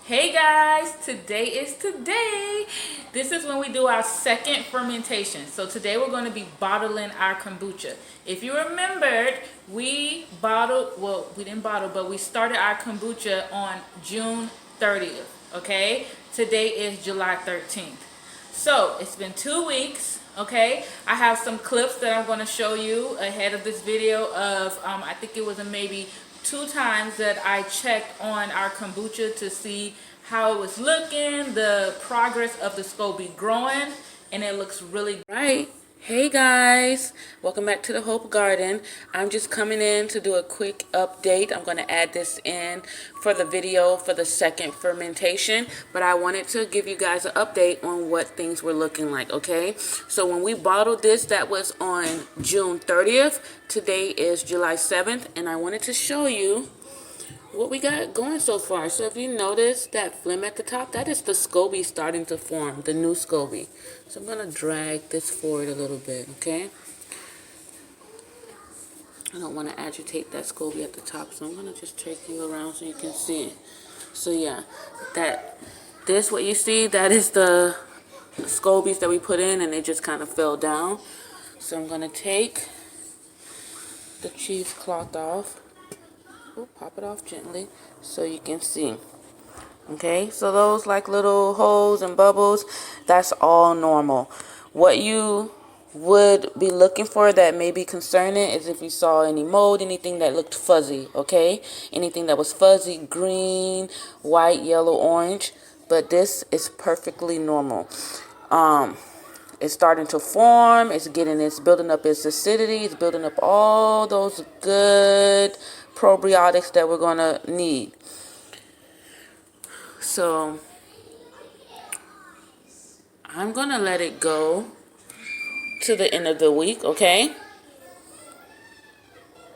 Hey guys, today is today. This is when we do our second fermentation. So today we're going to be bottling our kombucha. If you remembered, we didn't bottle, but we started our kombucha on June 30th, okay? Today is July 13th. So it's been 2 weeks, okay? I have some clips that I'm going to show you ahead of this video of, I think it was maybe 2 times that I checked on our kombucha to see how it was looking, the progress of the Scobie growing, and it looks really great. Hey guys, welcome back to the Hope Garden. I'm just coming in to do a quick update. I'm going to add this in for the video for the second fermentation, but I wanted to give you guys an update on what things were looking like, okay? So when we bottled this, that was on June 30th. Today is July 7th, and I wanted to show you what we got going so far. So if you notice that phlegm at the top, that is the Scobie starting to form, the new Scobie. So I'm going to drag this forward a little bit, okay? I don't want to agitate that Scobie at the top, so I'm going to just take you around so you can see it. So yeah, what you see, that is the Scobies that we put in, and they just kind of fell down. So I'm going to take the cheesecloth off. Pop it off gently so you can see. Okay, so those like little holes and bubbles, that's all normal. What you would be looking for that may be concerning is if you saw any mold, anything that looked fuzzy, okay? Anything that was fuzzy, green, white, yellow, orange, but this is perfectly normal. It's starting to form, it's building up its acidity, it's building up all those good probiotics that we're going to need. So I'm going to let it go to the end of the week, okay?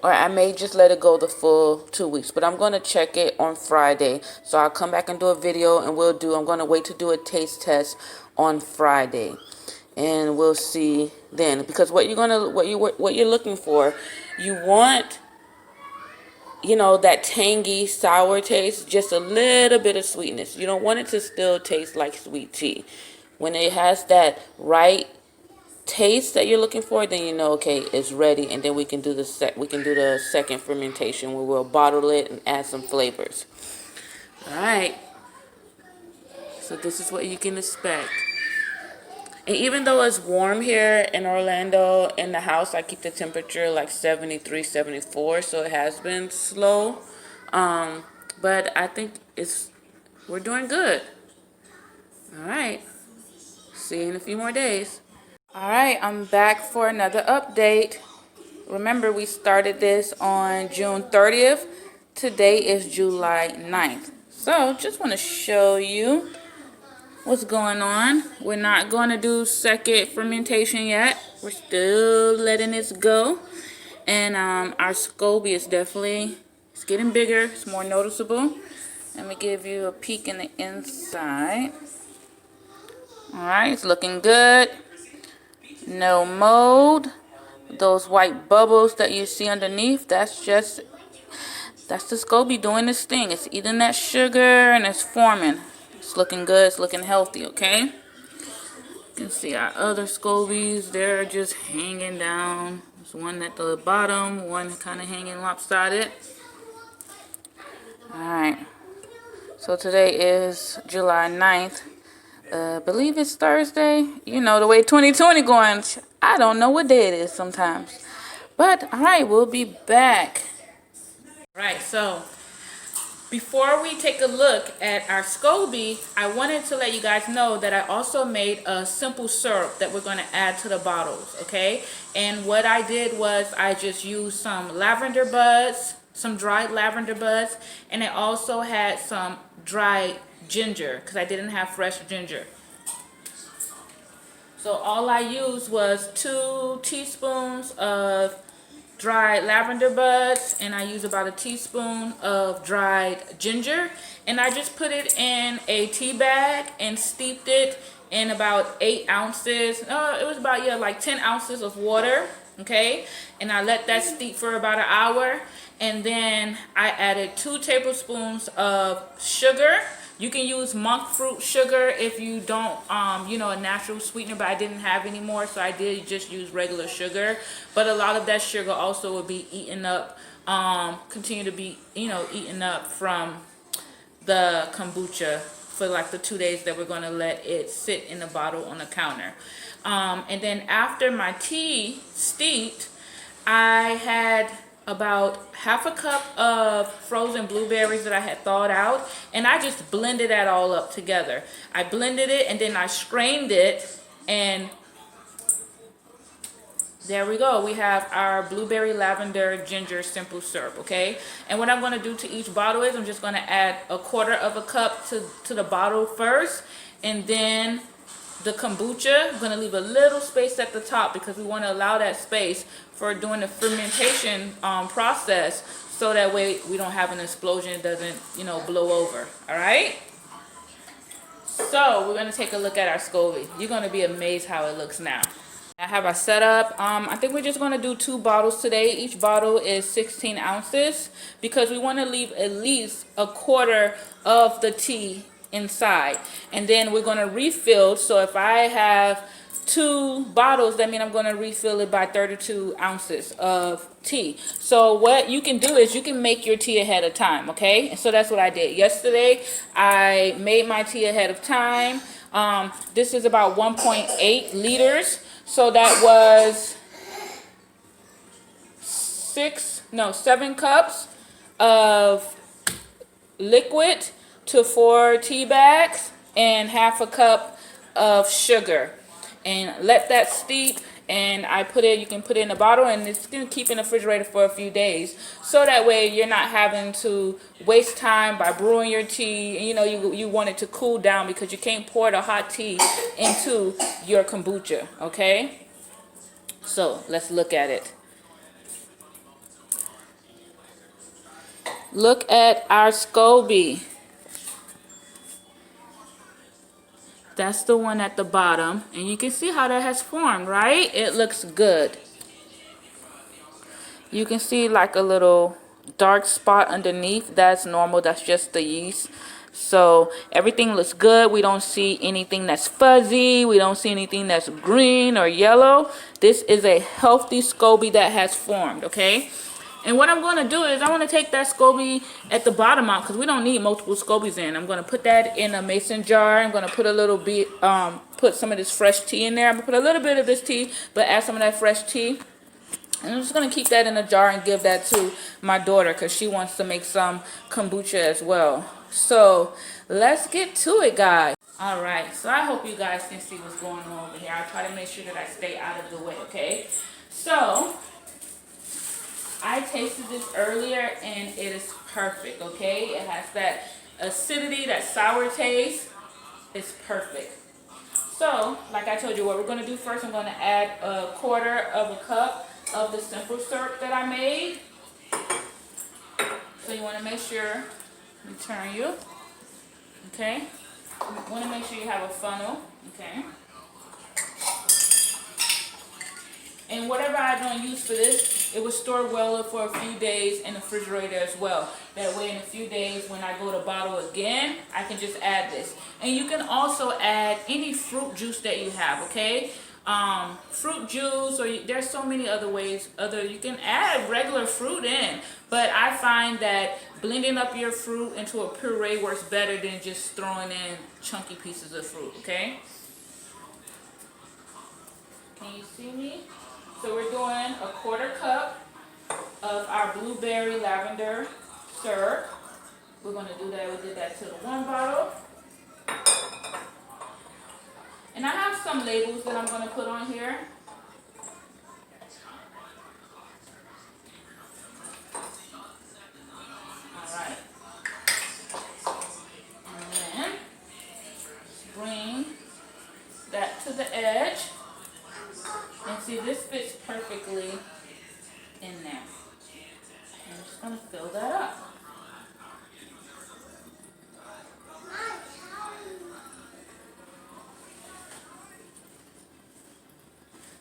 Or I may just let it go the full 2 weeks, but I'm going to check it on Friday. So I'll come back and do a video, and I'm going to wait to do a taste test on Friday. And we'll see then, because what you're looking for, you want, that tangy sour taste, just a little bit of sweetness. You don't want it to still taste like sweet tea. When it has that right taste that you're looking for, then you know, okay, it's ready, and then we can do the second fermentation where we'll bottle it and add some flavors. All right. So this is what you can expect. And even though it's warm here in Orlando, in the house, I keep the temperature like 73, 74, so it has been slow. But I think we're doing good. All right. See you in a few more days. All right, I'm back for another update. Remember, we started this on June 30th. Today is July 9th. So just want to show you what's going on. We're not going to do second fermentation yet. We're still letting this go. And our Scobie is it's getting bigger. It's more noticeable. Let me give you a peek in the inside. Alright, it's looking good. No mold. Those white bubbles that you see underneath, that's the Scobie doing this thing. It's eating that sugar and it's forming. It's looking good. It's looking healthy, okay? You can see our other Scobies. They're just hanging down. There's one at the bottom, one kind of hanging lopsided. Alright. So today is July 9th. I believe it's Thursday. You know, the way 2020 going, I don't know what day it is sometimes. But, alright, we'll be back. Alright, so before we take a look at our Scobie, I wanted to let you guys know that I also made a simple syrup that we're going to add to the bottles, okay? And what I did was I just used some lavender buds, some dried lavender buds, and I also had some dried ginger because I didn't have fresh ginger. So all I used was 2 teaspoons of dried lavender buds, and I use about a teaspoon of dried ginger, and I just put it in a tea bag and steeped it in about 8 ounces. It was about like 10 ounces of water, okay? And I let that steep for about an hour, and then I added 2 tablespoons of sugar You can use monk fruit sugar if you don't, you know, a natural sweetener, but I didn't have any more, so I did just use regular sugar. But a lot of that sugar also will be eaten up, continue to be, you know, eaten up from the kombucha for like the 2 days that we're going to let it sit in the bottle on the counter. And then after my tea steeped, I had about half a cup of frozen blueberries that I had thawed out, and I just blended that all up together. I blended it and then I strained it, and there we go. We have our blueberry lavender ginger simple syrup, okay? And what I'm going to do to each bottle is I'm just going to add a quarter of a cup to the bottle first, and then the kombucha. I'm going to leave a little space at the top because we want to allow that space for doing the fermentation process, so that way we don't have an explosion. It doesn't, you know, blow over. All right? So we're going to take a look at our Scobie. You're going to be amazed how it looks now. I have our setup. I think we're just going to do 2 bottles today. Each bottle is 16 ounces because we want to leave at least a quarter of the tea inside. And then we're going to refill. So if I have 2 bottles, that means I'm going to refill it by 32 ounces of tea. So what you can do is you can make your tea ahead of time, okay? And so that's what I did. Yesterday, I made my tea ahead of time. This is about 1.8 liters. So that was 7 cups of liquid to 4 tea bags and half a cup of sugar. And let that steep, and I put it, you can put it in a bottle, and it's going to keep in the refrigerator for a few days. So that way you're not having to waste time by brewing your tea. And, you know, you want it to cool down because you can't pour the hot tea into your kombucha, okay? So let's look at it. Look at our Scobie. That's the one at the bottom, and you can see how that has formed, right? It looks good. You can see like a little dark spot underneath. That's normal. That's just the yeast. So everything looks good. We don't see anything that's fuzzy. We don't see anything that's green or yellow. This is a healthy Scobie that has formed, okay? And what I'm going to do is I want to take that Scobie at the bottom out because we don't need multiple Scobies in. I'm going to put that in a mason jar. I'm going to put a little bit, put some of this fresh tea in there. I'm going to put a little bit of this tea, but add some of that fresh tea. And I'm just going to keep that in a jar and give that to my daughter because she wants to make some kombucha as well. So let's get to it, guys. All right, so I hope you guys can see what's going on over here. I'll try to make sure that I stay out of the way, okay? So I tasted this earlier and it is perfect, okay? It has that acidity, that sour taste. It's perfect. So, like I told you, what we're going to do first, I'm going to add a quarter of a cup of the simple syrup that I made. So you want to make sure, let me turn you, okay? You want to make sure you have a funnel, okay? And whatever I don't use for this, it will store well for a few days in the refrigerator as well. That way in a few days when I go to bottle again, I can just add this. And you can also add any fruit juice that you have, okay? Fruit juice, or there's so many other ways. You can add regular fruit in. But I find that blending up your fruit into a puree works better than just throwing in chunky pieces of fruit, okay? Can you see me? So we're doing a quarter cup of our blueberry lavender syrup. We're going to do that. We did that to the 1 bottle. And I have some labels that I'm going to put on here. Alright. And then bring that to the edge. And see, this fits perfectly in there. I'm just going to fill that up.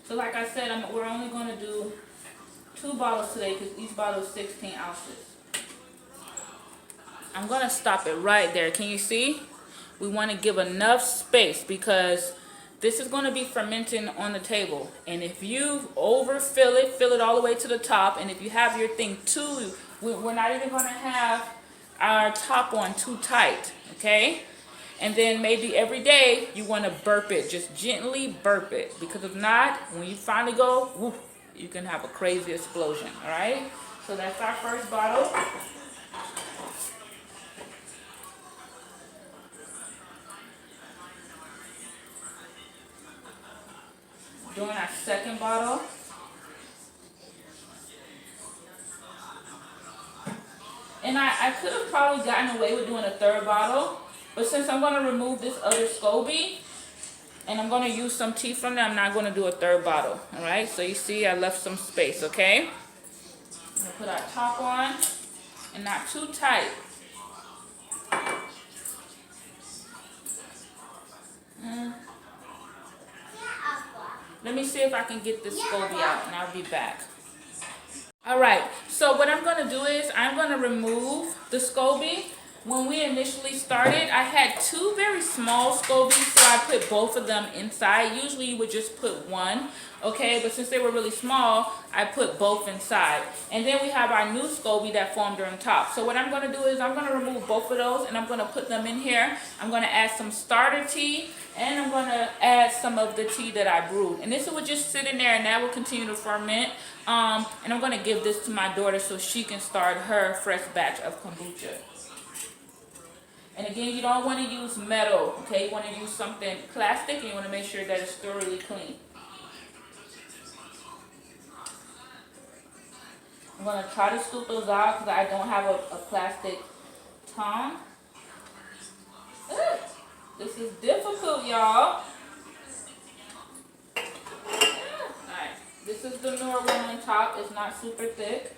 So like I said, we're only going to do 2 bottles today because each bottle is 16 ounces. I'm going to stop it right there. Can you see? We want to give enough space because this is going to be fermenting on the table. And if you overfill it, fill it all the way to the top. And if you have your thing too, we're not even going to have our top on too tight. Okay? And then maybe every day you want to burp it. Just gently burp it. Because if not, when you finally go, whoop, you can have a crazy explosion. Alright? So that's our first bottle. Doing our second bottle. And I could have probably gotten away with doing a third bottle, but since I'm going to remove this other Scobie, and I'm going to use some tea from there, I'm not going to do a third bottle. Alright, so you see I left some space, okay? I'm going to put our top on, and not too tight. Let me see if I can get this Scobie out, and I'll be back. Alright, so what I'm going to do is I'm going to remove the Scobie. When we initially started, I had two very small Scobies, so I put both of them inside. Usually you would just put one, okay? But since they were really small, I put both inside. And then we have our new Scobie that formed on top. So what I'm going to do is I'm going to remove both of those, and I'm going to put them in here. I'm going to add some starter tea, and I'm going to add some of the tea that I brewed. And this will just sit in there, and that will continue to ferment. And I'm going to give this to my daughter so she can start her fresh batch of kombucha. And again, you don't want to use metal, okay? You want to use something plastic, and you want to make sure that it's thoroughly clean. I'm going to try to scoop those out because I don't have a plastic tongue. This is difficult, y'all. Alright, this is the newer one on top. It's not super thick.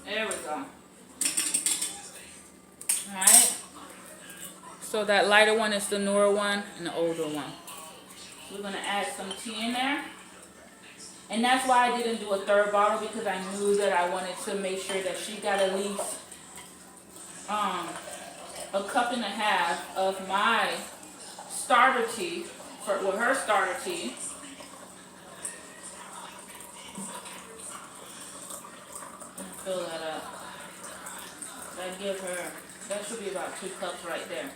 There we go. Alright. So that lighter one is the newer one and the older one. We're going to add some tea in there. And that's why I didn't do a third bottle, because I knew that I wanted to make sure that she got at least a cup and a half of my starter tea, her starter tea. Fill that up. That should be about 2 cups right there.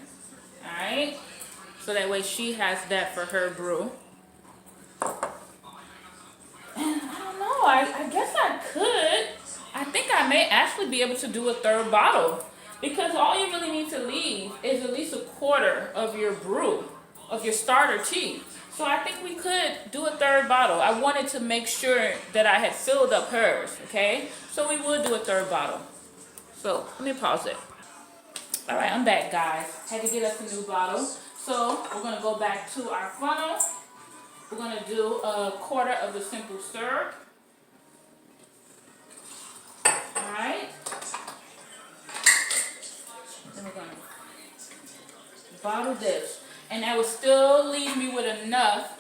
Alright? So that way she has that for her brew. And I don't know, I guess I could. I think I may actually be able to do a third bottle. Because all you really need to leave is at least a quarter of your brew, of your starter tea. So I think we could do a third bottle. I wanted to make sure that I had filled up hers, okay? So we would do a third bottle. So let me pause it. All right, I'm back, guys. Had to get us a new bottle. So we're going to go back to our funnel. We're going to do a quarter of the simple syrup. All right. Then we're going to bottle this. And that will still leave me with enough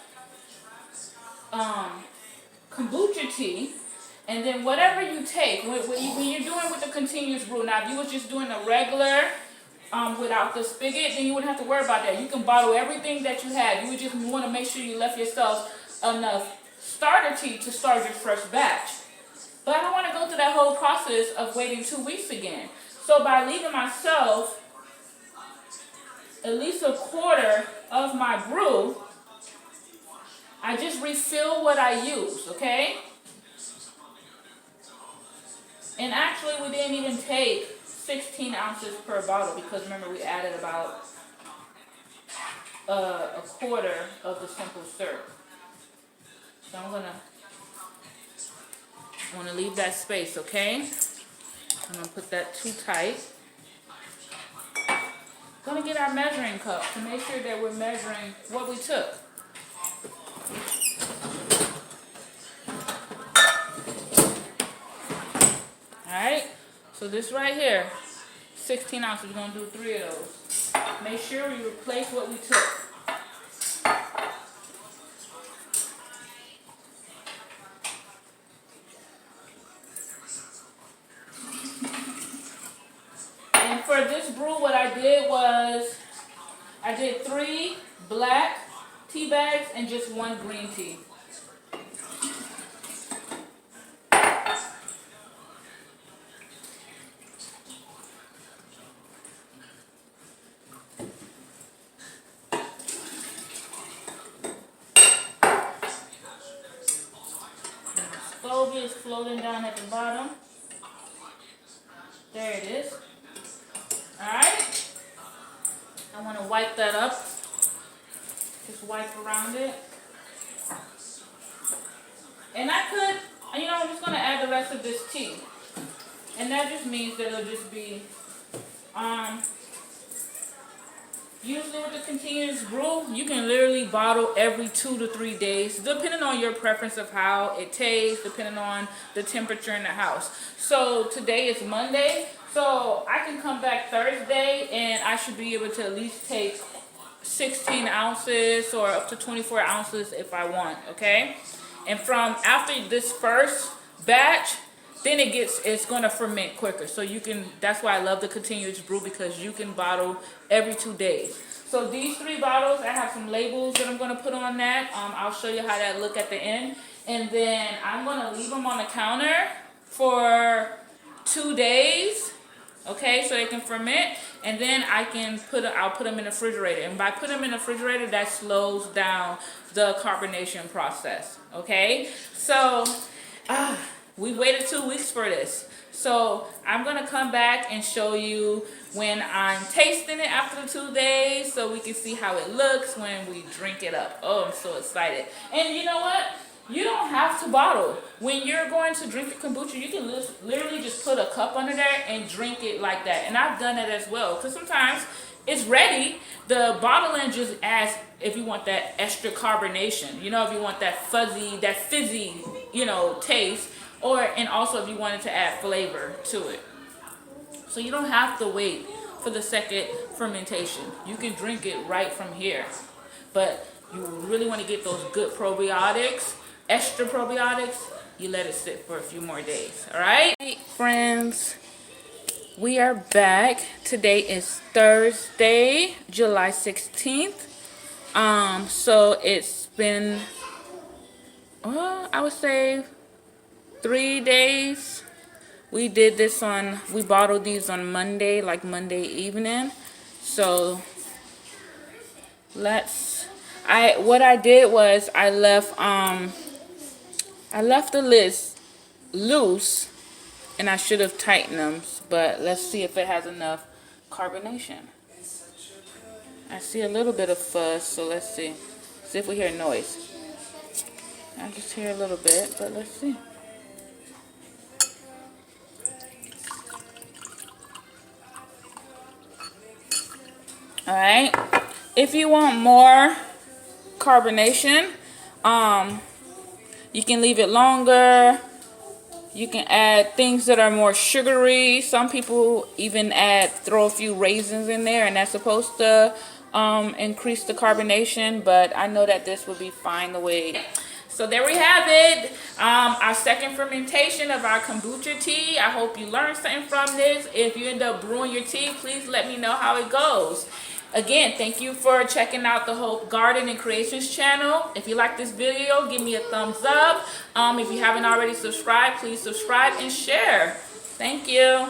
kombucha tea. And then whatever you take, when you're doing with the continuous brew, now if you were just doing a regular without the spigot, then you wouldn't have to worry about that. You can bottle everything that you had. You would just want to make sure you left yourself enough starter tea to start your fresh batch. But I don't want to go through that whole process of waiting 2 weeks again. So by leaving myself at least a quarter of my brew, I just refill what I use, okay? And actually we didn't even take 16 ounces per bottle, because remember we added about a quarter of the simple syrup. So I'm gonna leave that space, okay? I'm gonna put that too tight. Gonna get our measuring cup to make sure that we're measuring what we took. Alright, so this right here, 16 ounces. We're going to do 3 of those. Make sure we replace what we took. And for this brew, what I did was, I did 3 black tea bags and just 1 green tea. Scobie is floating down at the bottom. There it is. Alright. I want to wipe that up. Just wipe around it. And I could, I'm just going to add the rest of this tea. And that just means that it'll just be, usually with the continuous brew, you can literally bottle every 2 to 3 days, depending on your preference of how it tastes, depending on the temperature in the house. So today is Monday, so I can come back Thursday and I should be able to at least take 16 ounces or up to 24 ounces if I want, okay? And from after this first batch, then it's going to ferment quicker. So you can, that's why I love the continuous brew, because you can bottle every 2 days. So these 3 bottles, I have some labels that I'm going to put on that. I'll show you how that look at the end. And then I'm going to leave them on the counter for 2 days. Okay, so they can ferment, and then I'll put them in the refrigerator. And by putting them in the refrigerator, that slows down the carbonation process. Okay, so we waited 2 weeks for this. So I'm gonna come back and show you when I'm tasting it after the 2 days, so we can see how it looks when we drink it up. Oh, I'm so excited! And you know what? You don't have to bottle. When you're going to drink the kombucha, you can literally just put a cup under there and drink it like that. And I've done that as well. Because sometimes it's ready. The bottling just adds, if you want that extra carbonation. If you want that fuzzy, that fizzy, taste. And also if you wanted to add flavor to it. So you don't have to wait for the second fermentation. You can drink it right from here. But you really want to get those good probiotics. Extra probiotics, you let it sit for a few more days. All right, friends, we are back. Today is Thursday, July 16th. So it's been, I would say 3 days. We bottled these on Monday, like Monday evening. So what I did was I left the lids loose, and I should have tightened them, but let's see if it has enough carbonation. I see a little bit of fuzz, so let's see. See if we hear noise. I just hear a little bit, but let's see. Alright, if you want more carbonation, you can leave it longer. You can add things that are more sugary. Some people even throw a few raisins in there, and that's supposed to increase the carbonation, but I know that this would be fine the way. So there we have it, our second fermentation of our kombucha tea. I hope you learned something from this. If you end up brewing your tea, please let me know how it goes. Again, thank you for checking out the Hope Garden and Creations channel. If you like this video, give me a thumbs up. If you haven't already subscribed, please subscribe and share. Thank you.